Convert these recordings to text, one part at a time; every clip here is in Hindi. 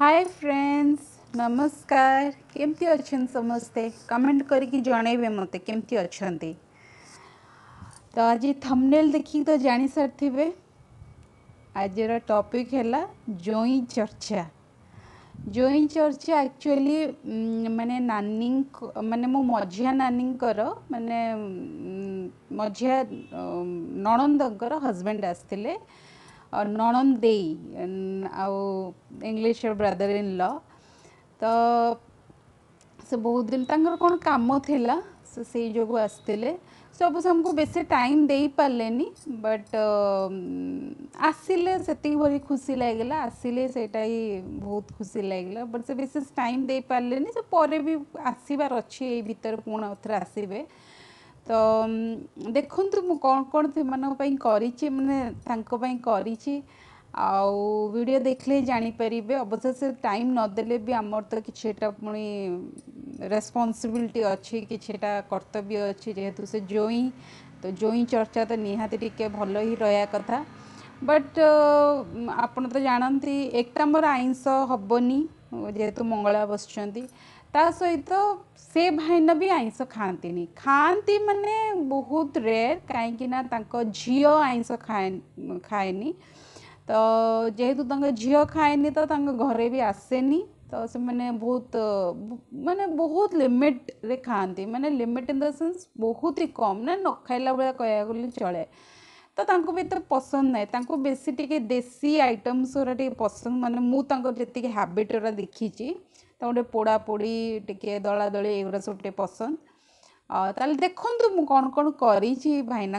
हाय फ्रेंड्स, नमस्कार। केमती अच्छन समस्ते कमेंट करके जनइबे मते केमती अच्छंती। तो आज थंबनेल देखी तो जानी सारथिबे आज टॉपिक हैला जोई चर्चा। जोई चर्चा एक्चुअली माने नानी माने मो मझिया नानी माने मझिया नणंदर हजबैंड आसते और नणंद देई आउ इंग्लिश ब्रदर इन लॉ। तो से बहुत दिन तंगर कौन काम थिला से जो आसते सब हमको बेसी टाइम दे पार्लेनी बट आसिले से भारी खुशी लगला आसिले सेटा ही बहुत खुशी लगला बट से विशेष टाइम दे पार्लेनी से पर भी आसबार अच्छी ये भीतर पुणी थे आसबे। तो देखु मु कौन कौन से माने आउ वीडियो देखले जानीपर अवश्य से टाइम नदेले भी आमर तो किटा पुणी रेस्पॉन्सिबिलिटी अच्छी किटा कर्तव्य अच्छी जेहेतु से जोई तो जोई चर्चा तो निहाती टिके भल ही रहा कथा बट आपण तो जानती एकटा मोर आइंस हबनी जेहेतु मंगला बसुँच ता सहित से भाईना भी आइंस खाती खाती माने बहुत रेयर कहीं झील आइंस खाएनी तो जेहेतु झील खाएनी तो घरे भी आसेनी तो से मैंने बहुत माने बहुत लिमिट रे खाती माने लिमिट इन द सेंस बहुत ही कम ना न खाइला भाया कह चले तो तांको भी तो पसंद ना तांको बेसी टिके देसी आइटम्स टे पसंद माने मु जी हैबिट देखी गोटे पोड़ा पोड़ी टिके दला दली एगुरा सब टे पसंद ताल देखु मु कौन कौन करी भाईना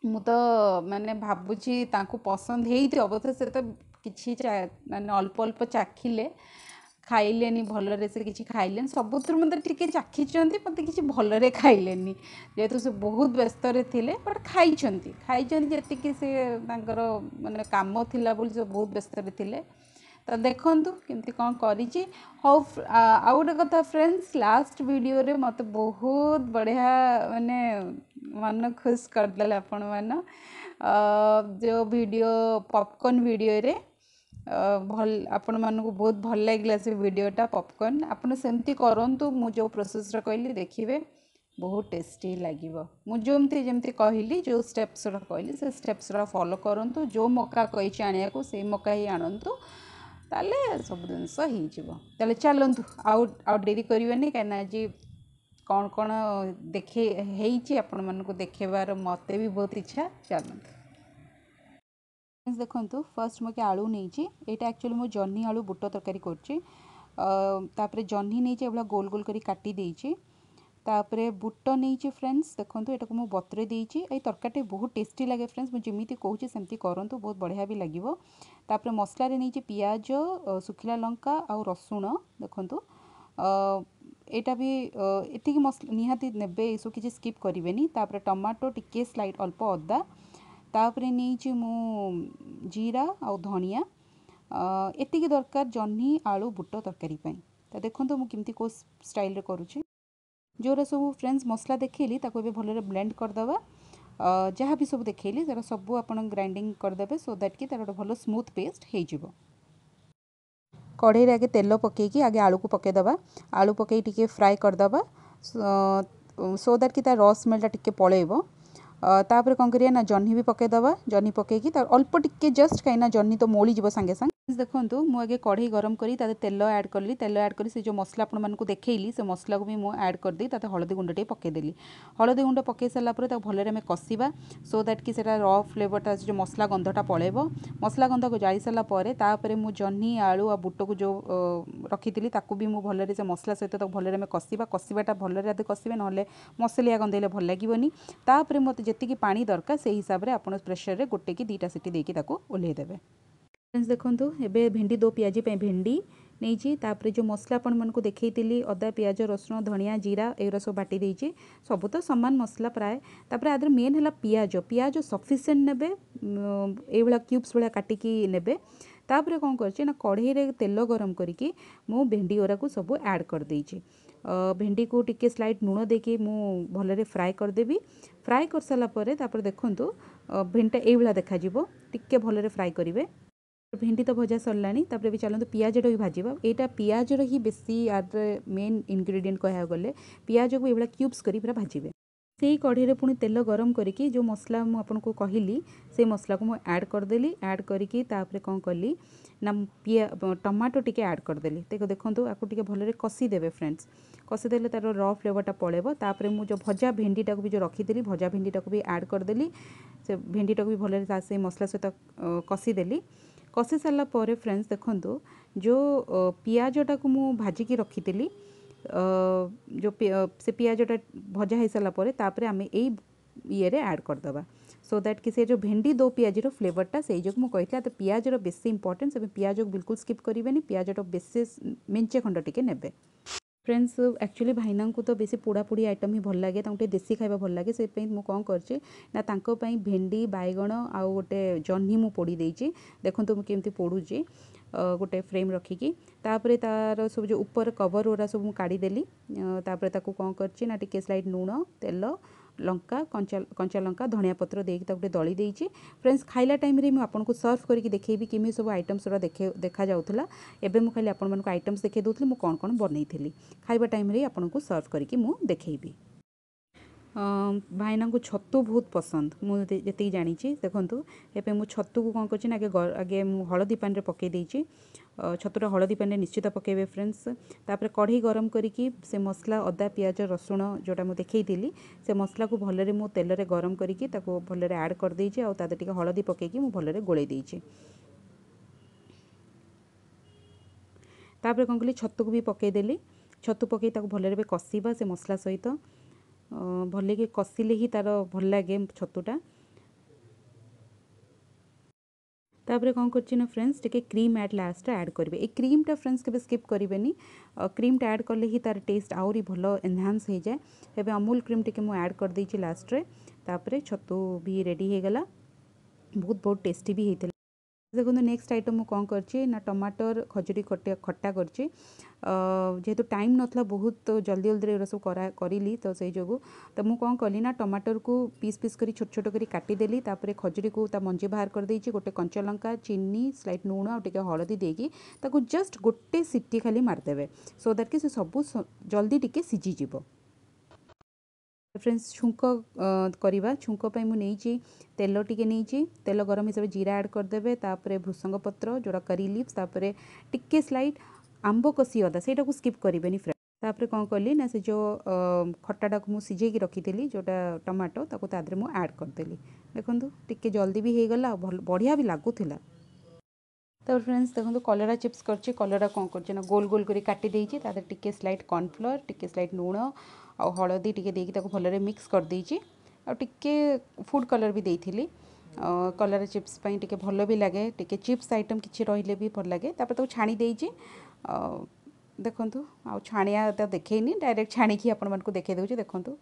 मु तो माने भावुची तांको पसंद हेइथि अवश्य से तो किछि माने अल्प अल्प चाखिले खाइलेनी भलरे से किछि खाइलेनी सबुथुर मते टिके चाखिचंती मते किछि भलरे खाइलेनी जेहेतु से बहुत व्यस्त रे थिले बट खाइचंती जेतिकि से तांकर माने काम थिला बोली से बहुत व्यस्त रे थिले। तो देखंतु केमती कौन करिछि हाउ आ गोटे कथा फ्रेंड्स लास्ट वीडियो रे मते बहुत बढ़िया माने मन खुश करदेला आपण मान जो वीडियो पॉपकॉर्न वीडियो रे भल आपण मानक बहुत भल लगे से वीडियोटा पॉपकॉर्न आपन सेमती करंतु मु जो प्रोसेस कहली देखिए बहुत टेस्टी लगे मुझे जमती कहली जो स्टेप्स कहली से स्टेप्स फॉलो करंतु जो मौका कही आने को से मौका ही आणंतु ताले सब जिनस हो चलतु आउ डेरी करें कहीं आज कौन कौन देखे आपण मानक देखेबार मत भी बहुत इच्छा चलतु देखो फर्स्ट मुझे आलू नहीं यहाँ एक्चुअली मो जह्नी आलू बुट तरकारी कर जह्नी नहीं गोल गोल कर काटी देइछि तापरे बुट नहीं फ्रेंड्स देखो यहाँ को मुझे बतरे देइछि ये तरकारी बहुत टेस्टी लगे फ्रेंड्स मुझे जमी कहूँ सेमती करूँ बहुत बढ़िया भी लगे तापरे मसला नहीं पियाज सुखिला लंका आउ रसुण देखो यहाँ भी एति मसला निहाती नेबे ये सब किसी स्किप करेंगे तापरे टमाटो टिके स्लाइड अल्प अदा तापरे नहीं मु जीरा आउ धनिया एतिकी दरकार जह्नी आलू बुट तरकारी तो देखो तो मुझे को स्टाइल रे करुँची जोरा सब फ्रेंड्स मसला देखली ताको भल ब्लेंड करदे जहाँ भी सब देखली तार सब आप ग्राइंडिंग करदे सो दैट कि तार भल स्मूथ पेस्ट हो कढ़ई आगे तेल पकईकि आगे आलू को पकईदबा आलू पकई टिके फ्राए करदबा सो दैट कि तार रस स्मेलटा टिके पलैब तापर कौन करिया ना जह्नी भी पकईदबा जह्नी पकईकि अल्प टिके जस्ट कहीं जह्नी तो मोली जीव सांगे सांगे देखो मुझे कढ़ई गरम करी तेल ऐड कली तेल ऐड करी से जो मसला आपको देखली से मसला को भी मुझे ऐड कर दी हलदी गुंड टे पकईदेली हलदी गुंड पकई सारा भलरे आम कषा सो दैट कि र फ्लेवरटा जो मसला गंधटा पलैब मसला गंध को जाई सारापर मुझे जह्नी आलू आ बुट को जो रखी भी मुझे भलरे से मसला सहित भलरे आम कषाटा भलरे कषे ना मसलिया गंधेले भल लगे तापर मत जी पानी दरकार से हिसाब से आप प्रेसर में गोटे कि दुईटा सीटी देकी ओल्हेदेवे फ्रेंड्स देखो एबे भेंडी दो पियाजी भेंडी नहीं तापर जो मसला आपण मन को देखी अदा पियाज रसुण धनिया जीरा एगुरा सब बाटी देइछि सब तो सामान मसला प्राय तापर आदर मेन है पियाज पियाज सफिशिएंट नेबे एभला क्यूब्स भाया काटिकी नेबे तापर कौन करछि ना कढ़ई रे तेल गरम करिकी मु भेंडी गुरा को सब ऐड कर देइछि भेंडी को टिके स्लाइड लुण देके मु भलरे फ्राए करदेवी फ्राए कर सारा पर तापर देखंतु भेंडीटा एभला देखा टिके भलरे फ्राए करेंगे भेंडी तो भजा सरलानी तापर भी चलते पियाजटा भी भाजवा यहाँ पियाजर ही बेसी यार मेन इनग्रेडिएंट कह गले पियाज को ये क्यूब्स कर पूरा भाजबे से ही कढ़ई पुणी तेल गरम करके जो मसला मुझे कहली से मसला को मुझे ऐड करदेली ऐड करके कौन कली ना टमाटो टिके ऐड करदेली देखो आपको टिके भलरे कषिदेवे फ्रेंड्स कषिदेले तार र फ्लेवरटा पड़ेबो तापर मु जो भजा भेंडीटा को भी जो रखीदी भजा भेंडीटा को भी ऐड करदेली से भेंडीटा को भी भलरे से मसला सहित कषिदेली कषि सारा पर फ्रेंड्स देखो जो पियाजटा को मु भाजिकी रखी जो से पियाजटा भजा हो सारापर तापर आम ये ऐड करदे सो दैट कि से जो भेंडी दो पियाजर फ्लेवरटा से जो मुझे तो पियाजर बेस इंपोर्टेंट से पियाज को बिल्कुल स्किप करेंगे पियाजटा बेस मेंचे खंड टिके नेबे फ्रेंड्स एक्चुअली भाईना को तो बेसी पोड़ा पोड़ी आइटम ही भल लगे देसी खाଇବା भल लगे से मुझे कौन कर भेंडी बैगण आउ गोटे जह्नी मु पोड़ी देइछि देखंतु मु केमती पोड़ुछि गोटे फ्रेम रखिकी तापर तार सब जो ऊपर कवर ओरा सब मु काढ़ी देली तापर ताकू कौन करछि ना टिके स्लाइड लूण तेल लंका कंचा लंका धनिया पत्र देके दली देइछि फ्रेंड्स खाइला टाइम रे मैं आपको सर्व करके देखैबी किमी सब आइटम्स देखा जाउथला एबे मु खाली आपन मानको आइटम्स देखे दउथली मु कोन कोन बनैथिली खाइबा टाइम रे आपको सर्व करके मु देखैबी भाईना को छतु बहुत पसंद मुझे जानी देखूँ एवं मुझे छतु को कौन कर आगे हलदी पानी पकई देती छतुटा हलदी पानी निश्चित पकेबे फ्रेंड्स तापर कढ़ई गरम करिकी से मसला अदा पियाज रसुण जोटा मुझे देखी से मसला को भलरे मु तेल रे गरम करिकी ताको भलरे ऐड कर देइछि आ तादे टिके हलदी पकेकी मु भलरे गोळेई देइछि तापर कौन कली छतु को भी पकईदेली छतु पकई ताको भलरे कषिबा से मसला सहित भले कि कषिले ही तार भल लगे छतुटा तापर कौन कर फ्रेंड्स टिके क्रीम एड लास्ट ऐड करेंगे ये क्रीमटा फ्रेंड्स के स्किप करेंगे क्रीमटा ऐड कले ही तार टेस्ट आहरी भल एनहांस हो जाए एवं अमूल क्रीम टिके मु ऐड कर देइछि लास्ट रे तापर छतु भी रेडी हो गला बहुत टेस्टी भी होता देखो नेक्स्ट आइटम मु कौन कर टमाटर खजुरी खट्टा कर जेहेतु टाइम नथला बहुत जल्दी जल्दी सब करी तो से जो तो मुझे कौन कली ना टमाटर को पीस पीस करी छोट छोट करी काटिदेली तापर खजुरी को मंजी बाहर कर देइछि गोटे कंचा लंका चीनी स्लाइट लूण आ टिके हलदी देकी ताको जस्ट गोटे सीटी खाली मारदेवे सो दैट कि से सब जल्दी टिके सिझी जिवो फ्रेंड्स छुंक करवा छुंक मुझे तेल टिके नहीं तेल गरम हिसाब से जीरा ऐड करदे तापर भृसंग पत्र जोड़ा करी लिप्स तापर टिके स्लाइड आंब कषि अदा से स्किप करेंगे फ्रेंड्स तापर कौन कली ना से जो खट्टाटा को मुझे सिझे रखी जोटा टमाटो ताको तादरे मु ऐड करदेली देखो टिके जल्दी भी हो गला बढ़िया भी लगुला तो फ्रेंड्स देखो कलरा चिप्स करछि कलरा कौन कर गोल गोल कर काटी देइछि तादरे टिके स्लाइड कॉर्नफ्लोर टिके स्लाइड लूण आ हलदी टिके देकी ताको भलरे मिक्स कर देइछि आ टिके फूड कलर भी देइथिली कलरा चिप्स पई टिके भल भी लगे टिके चिप्स आइटम किछि रहिले भी भल लगे तापर ताको छाणी देइछि देखंतु आ छाणिया तो देखैनी डायरेक्ट छाणिकी आपण मानकु देखे देउछि देखंतु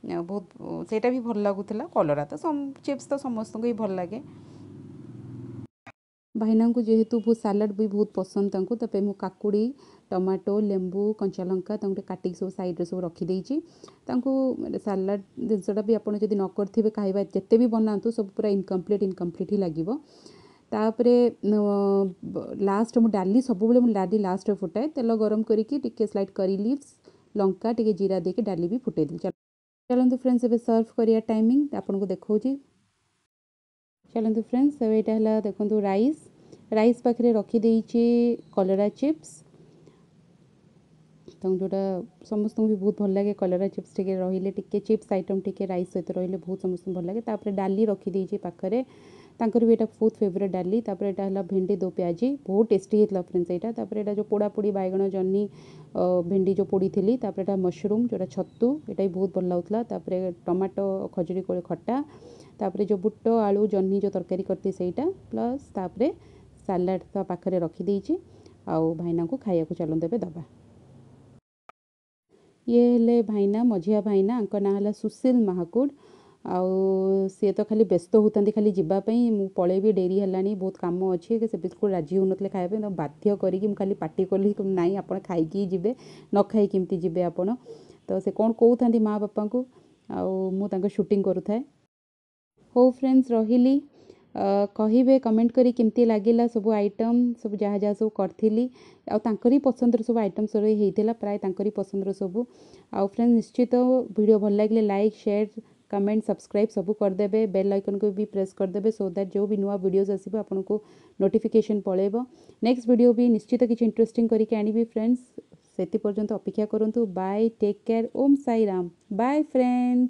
बहुत सेटा भी भल लागुथला कलरा तो चिप्स तो समस्त को ही भल लगे भाईना को जेहेतु बहुत सालाड भी बहुत पसंद तांको तपे मु काकुड़ी टमाटो लेंबू कंचा लंका तांको काटिक सब साइड रे सब रखी देइछि तांको सालाड जिनसटा भी आपण जदी न करथिबे खाइबा जत्ते भी बनांतु सब पूरा इनकम्प्लीट ही लागिवो तापरे लास्ट मु डाली सब बेले मु डाली लास्ट रे फुटाए तेल गरम करिकी टिके स्लाइड करी लीव्स लंका टिके जीरा देके डाली भी फुटे दे चलंतु फ्रेंड्स एबे सर्व करिया टाइमिंग आपन को देखौछि चलते फ्रेंड्स अब यहाँ है देखो राइस पाखे रखी देइछि कलरा चिप्स तो जोटा समस्त भी बहुत भल लगे कलरा चिप्स टिके रहिले टिके चिप्स आइटम टिके राइस सहित रहिले बहुत समस्त भल लगे तापर डाली रखी देइछि पाखरे तांकर भी एटा बहुत फेवरेट डाली तापर एटा हला भेंडी दो प्याजी बहुत टेस्टी हेतला फ्रेंड्स एटा तापर एटा जो पोड़ा पोड़ी बैगण जन्नी भेंडी जो पोड़ी थी तापर एटा मशरूम जोटा छत्तू एटा भी बहुत भल लाउतला तापर टमाटो खजुरी कोळे खट्टा तापर जो बुट आलू जन्नी जो तरकारी करती सेटा प्लस तापर सालाड ता पाखरे रखी देइछि आउ भाईना को खाइया को चलन देबे दबा ये हेले भाईना मझिया भाईना अंक ना हला सुशील महाकुड आउ सी तो खाली व्यस्त होता खाली जीवाई मु पलैबी डेरी है बहुत कम अच्छे से बिल्कुल राजी होनते खाया तो बाध्य करी खाली पार्टी कली नाई आप खाई जी न खाई केमती जी आपड़ तो से कौन कहता माँ बापा को आउ शूटिंग करूए हो फ्रेंड्स रही कहिबे कमेंट करी केमती लागिला सब आइटम सब जहाँ जहाँ सब करथिली आ तांकरी पसंदर सब आइटम सब हेइथिला प्राय तांकरी पसंदर सब आ फ्रेंड्स निश्चित वीडियो भल लागिले लाइक शेयर कमेंट सब्सक्राइब सब करदेबे बेल आइकन को भी प्रेस करदेबे सो दैट जो भी नुआ वीडियोस आसीबो आपन को नोटिफिकेशन पळेबो नेक्स्ट वीडियो भी निश्चित किछि इंटरेस्टिंग करी के आनिबी फ्रेंड्स सेति पर्यंत अपेक्षा करंतु बाय टेक केयर ओम साई राम बाय फ्रेंड्स।